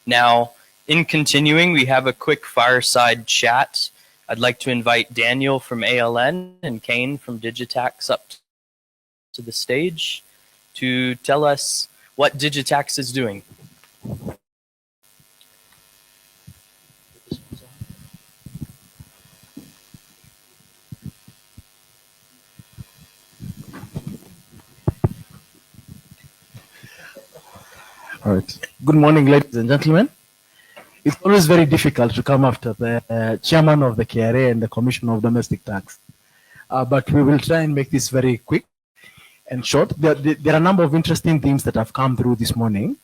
Now, in continuing, we have a quick fireside chat. I'd like to invite Daniel from ALN and Caine from Digitax up to the stage to tell us what Digitax is doing. All right. Good morning, ladies and gentlemen. It's always very difficult to come after the chairman of the KRA and the Commission of Domestic Tax. But we will try and make this very quick and short. There are a number of interesting themes that have come through this morning.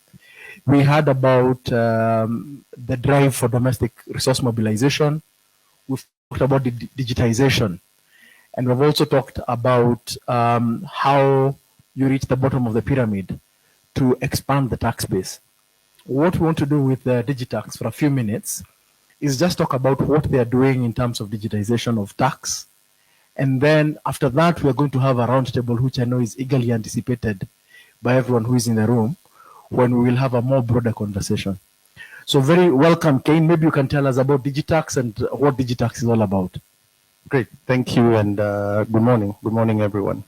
We heard about the drive for domestic resource mobilization. We've talked about the digitization. And we've also talked about how you reach the bottom of the pyramid to expand the tax base. What we want to do with Digitax for a few minutes is just talk about what they are doing in terms of digitization of tax. And then after that, we are going to have a roundtable, which I know is eagerly anticipated by everyone who is in the room, when we will have a more broader conversation. So very welcome, Caine. Maybe you can tell us about Digitax and what Digitax is all about. Great, thank you, and good morning. Good morning, everyone.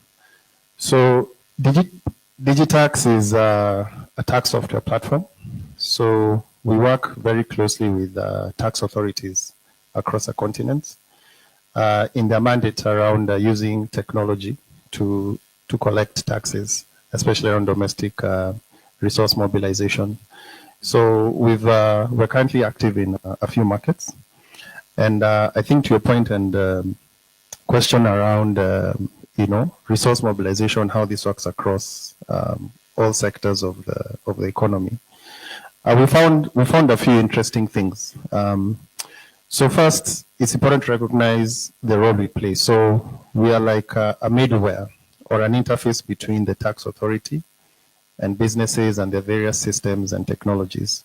So Digitax is a tax software platform. So we work very closely with tax authorities across the continent in their mandate around using technology to collect taxes, especially around domestic resource mobilization. So we're currently active in a few markets. And I think to your point and question around resource mobilization, how this works across all sectors of the economy. We found a few interesting things. So first, it's important to recognize the role we play. So we are like a middleware or an interface between the tax authority and businesses and their various systems and technologies,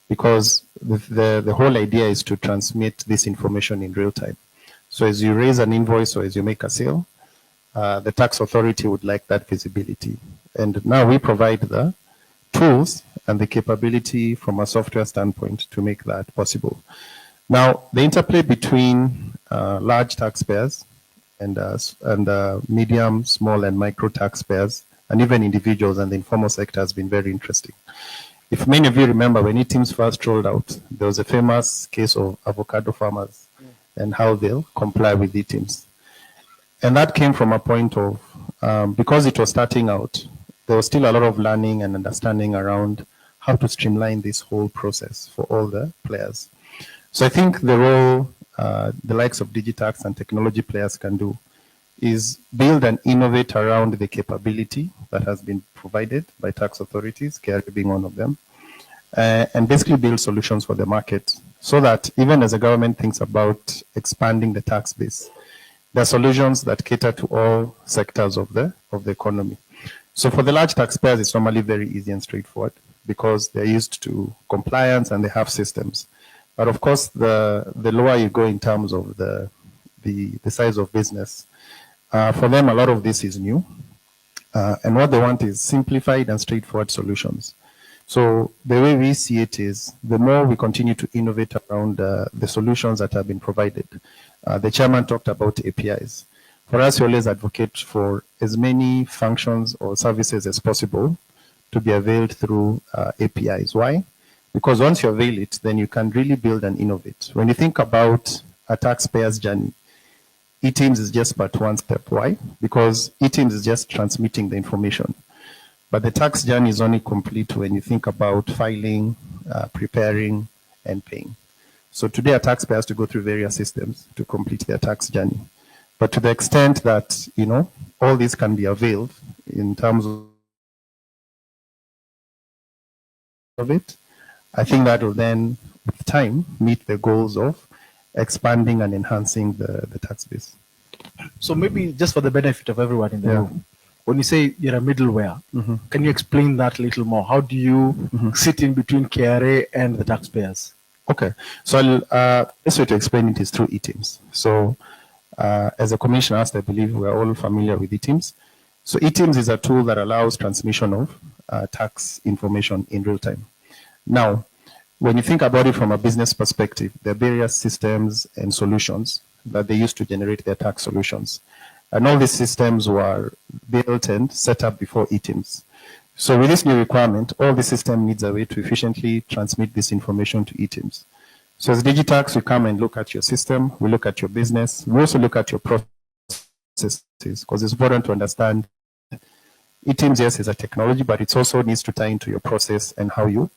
because the whole idea is to transmit this information in real time. So as you raise an invoice or as you make a sale, the tax authority would like that visibility. And now we provide the tools and the capability from a software standpoint to make that possible. Now, the interplay between large taxpayers and medium, small, and micro taxpayers, and even individuals and the informal sector has been very interesting. If many of you remember, when eTIMS first rolled out, there was a famous case of avocado farmers and how they'll comply with eTIMS. And that came from a point of, because it was starting out, there was still a lot of learning and understanding around how to streamline this whole process for all the players. So I think the role the likes of Digitax and technology players can do is build and innovate around the capability that has been provided by tax authorities, KRA being one of them, and basically build solutions for the market so that even as the government thinks about expanding the tax base, there are solutions that cater to all sectors of the economy. So for the large taxpayers, it's normally very easy and straightforward because they're used to compliance and they have systems. But of course, the lower you go in terms of the size of business, for them, a lot of this is new. And what they want is simplified and straightforward solutions. So the way we see it is the more we continue to innovate around the solutions that have been provided. The chairman talked about APIs. For us, we always advocate for as many functions or services as possible to be availed through APIs. Why? Because once you avail it, then you can really build and innovate. When you think about a taxpayer's journey, eTIMS is just but one step. Why? Because eTIMS is just transmitting the information. But the tax journey is only complete when you think about filing, preparing, and paying. So today, a taxpayer has to go through various systems to complete their tax journey. But to the extent that, all this can be availed in terms of it, I think that will then, with time, meet the goals of expanding and enhancing the tax base. So maybe just for the benefit of everyone in the room, when you say you're a middleware, can you explain that a little more? How do you sit in between KRA and the taxpayers? Okay, so the best way to explain it is through eTIMS. So as a commission asked, I believe we're all familiar with eTIMS. So eTIMS is a tool that allows transmission of tax information in real time. Now, when you think about it from a business perspective, there are various systems and solutions that they use to generate their tax solutions. And all these systems were built and set up before eTIMS. So with this new requirement, all the system needs a way to efficiently transmit this information to eTIMS. So as Digitax, we come and look at your system, we look at your business, we also look at your processes, because it's important to understand eTIMS, yes, is a technology, but it also needs to tie into your process and how you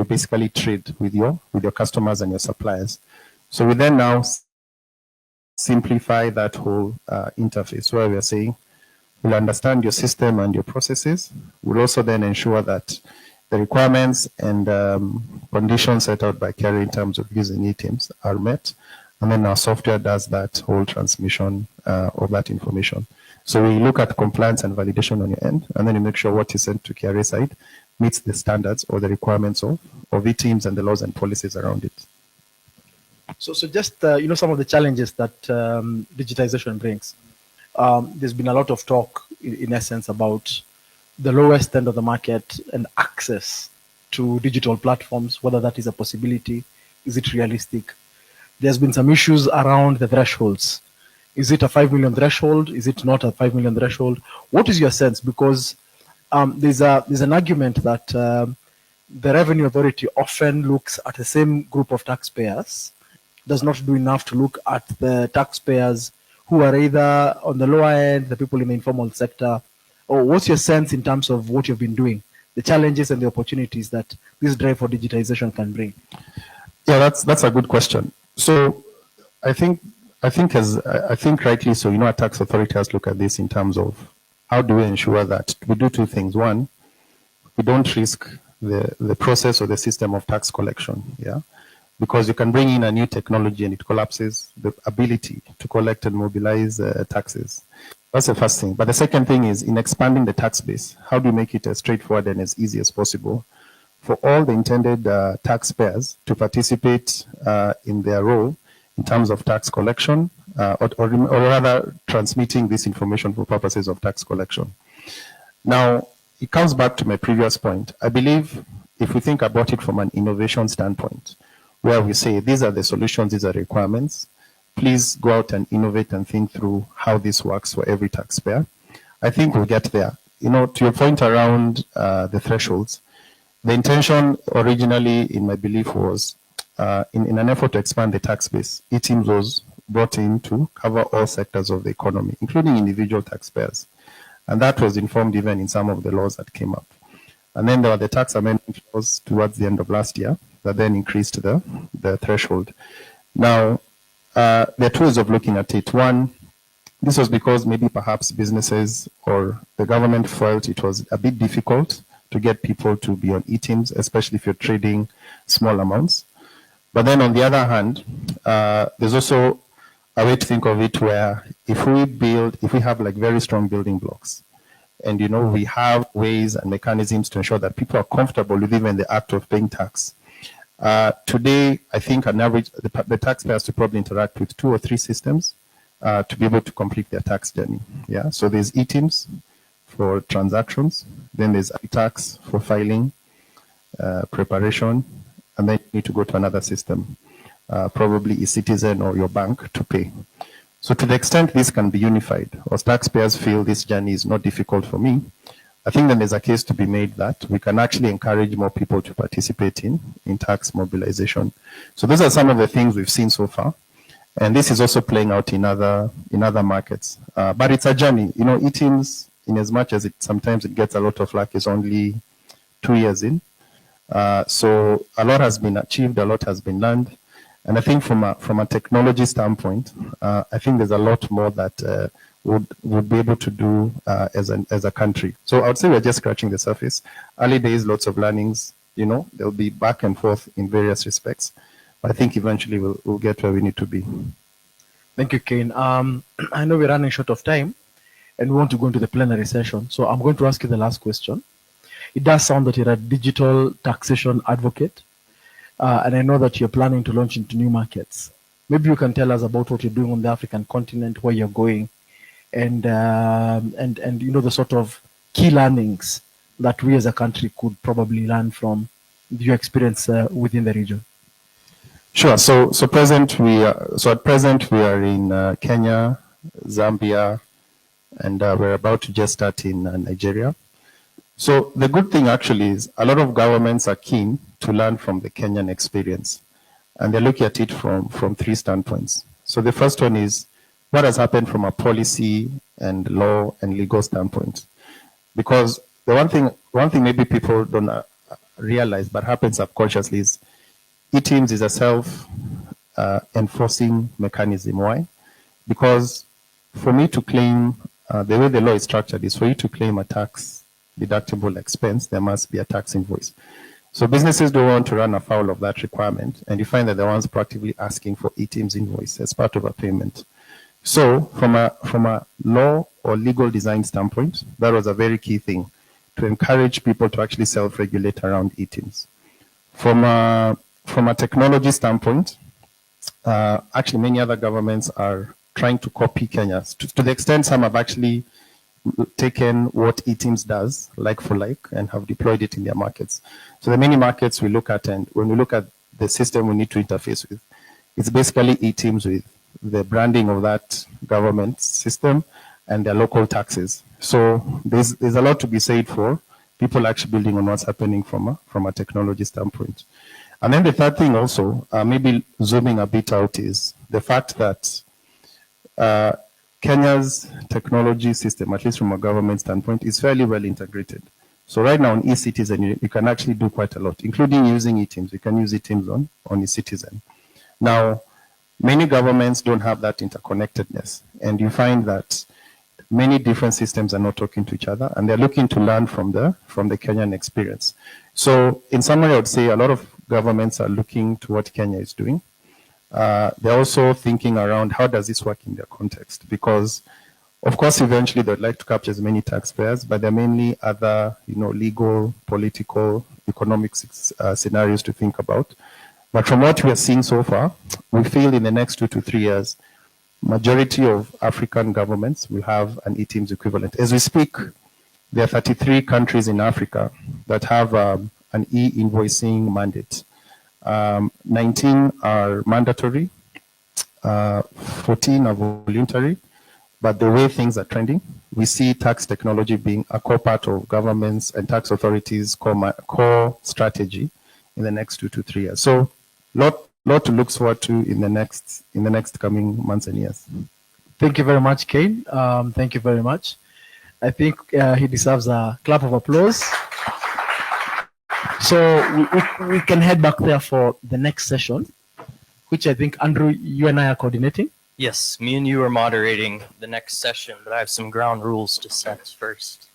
basically trade with your customers and your suppliers. So we then now simplify that whole interface where we are saying we'll understand your system and your processes. We'll also then ensure that the requirements and conditions set out by KRA in terms of using eTIMS are met. And then our software does that whole transmission of that information. So we look at compliance and validation on your end, and then you make sure what is sent to KRA side meets the standards or the requirements of eTIMS and the laws and policies around it. So just, some of the challenges that digitization brings. There's been a lot of talk, in essence, about the lowest end of the market and access to digital platforms, whether that is a possibility, is it realistic? There's been some issues around the thresholds. Is it a 5 million threshold? Is it not a 5 million threshold? What is your sense? Because there's an argument that the Revenue Authority often looks at the same group of taxpayers, does not do enough to look at the taxpayers who are either on the lower end, the people in the informal sector. Or what's your sense in terms of what you've been doing, the challenges and the opportunities that this drive for digitization can bring? Yeah, that's a good question. So I think rightly so, our tax authority has looked at this in terms of how do we ensure that we do two things. One, we don't risk the process or the system of tax collection, yeah? Because you can bring in a new technology and it collapses the ability to collect and mobilize taxes. That's the first thing. But the second thing is in expanding the tax base, how do you make it as straightforward and as easy as possible for all the intended taxpayers to participate in their role in terms of tax collection, or rather transmitting this information for purposes of tax collection. Now, it comes back to my previous point. I believe if we think about it from an innovation standpoint, where we say these are the solutions, these are the requirements, please go out and innovate and think through how this works for every taxpayer. I think we'll get there. To your point around the thresholds, the intention originally, in my belief, was in an effort to expand the tax base, eTIMS was brought in to cover all sectors of the economy, including individual taxpayers. And that was informed even in some of the laws that came up. And then there were the tax amendment laws towards the end of last year that then increased the threshold. Now, there are two ways of looking at it. One, this was because maybe perhaps businesses or the government felt it was a bit difficult to get people to be on eTIMS, especially if you're trading small amounts. But then on the other hand, there's also a way to think of it where if we have like very strong building blocks, and we have ways and mechanisms to ensure that people are comfortable with even the act of paying tax. Today, I think on average, the taxpayer has to probably interact with 2 or 3 systems to be able to complete their tax journey. Yeah, so there's eTIMS for transactions, then there's iTax for filing, preparation, and then you need to go to another system, probably eCitizen or your bank to pay. So to the extent this can be unified, or taxpayers feel this journey is not difficult for me, I think then there's a case to be made that we can actually encourage more people to participate in tax mobilization. So those are some of the things we've seen so far. And this is also playing out in other markets. But it's a journey. eTIMS, in as much as sometimes it gets a lot of flack, is only 2 years in. So a lot has been achieved, a lot has been learned. And I think from a technology standpoint, I think there's a lot more that would be able to do as a country. So I would say we're just scratching the surface. Early days, lots of learnings, there'll be back and forth in various respects. But I think eventually we'll get where we need to be. Thank you, Caine. I know we're running short of time and we want to go into the plenary session. So I'm going to ask you the last question. It does sound that you're a digital taxation advocate. And I know that you're planning to launch into new markets. Maybe you can tell us about what you're doing on the African continent, where you're going, and the sort of key learnings that we as a country could probably learn from do you experience within the region? Sure. So at present we are in Kenya, Zambia, and we're about to just start in Nigeria. So the good thing actually is a lot of governments are keen to learn from the Kenyan experience, and they look at it from three standpoints. So the first one is what has happened from a policy and law and legal standpoint, because the one thing maybe people don't realize but happens subconsciously is eTIMS is a self-enforcing mechanism. Why? Because for me to claim, the way the law is structured is for you to claim a tax deductible expense, there must be a tax invoice. So businesses don't want to run afoul of that requirement, and you find that the ones practically asking for eTIMS invoice as part of a payment. So from a law or legal design standpoint, that was a very key thing to encourage people to actually self-regulate around eTIMS. From a technology standpoint, actually many other governments are trying to copy Kenya. To the extent some have actually taken what eTIMS does, like for like, and have deployed it in their markets. So the many markets we look at, and when we look at the system we need to interface with, it's basically eTIMS with the branding of that government system and their local taxes. So there's a lot to be said for people actually building on what's happening from a technology standpoint. And then the third thing also, maybe zooming a bit out, is the fact that Kenya's technology system, at least from a government standpoint, is fairly well integrated. So right now on eCitizen, you can actually do quite a lot, including using eTIMS. You can use eTIMS on eCitizen. Now, many governments don't have that interconnectedness, and you find that many different systems are not talking to each other, and they're looking to learn from the Kenyan experience. So in summary, I would say a lot of governments are looking to what Kenya is doing. They're also thinking around how does this work in their context, because of course eventually they'd like to capture as many taxpayers, but there are mainly other legal, political, economic scenarios to think about. But from what we are seeing so far, we feel in the next 2 to 3 years, majority of African governments will have an eTIMS equivalent. As we speak, there are 33 countries in Africa that have an e-invoicing mandate. 19 are mandatory, 14 are voluntary, but the way things are trending, we see tax technology being a core part of governments and tax authorities' core strategy in the next 2 to 3 years. So, lot to look forward to in the next coming months and years. Thank you very much, Caine. Thank you very much. I think he deserves a clap of applause. So we can head back there for the next session, which I think, Andrew, you and I are coordinating. Yes, me and you are moderating the next session, but I have some ground rules to set first.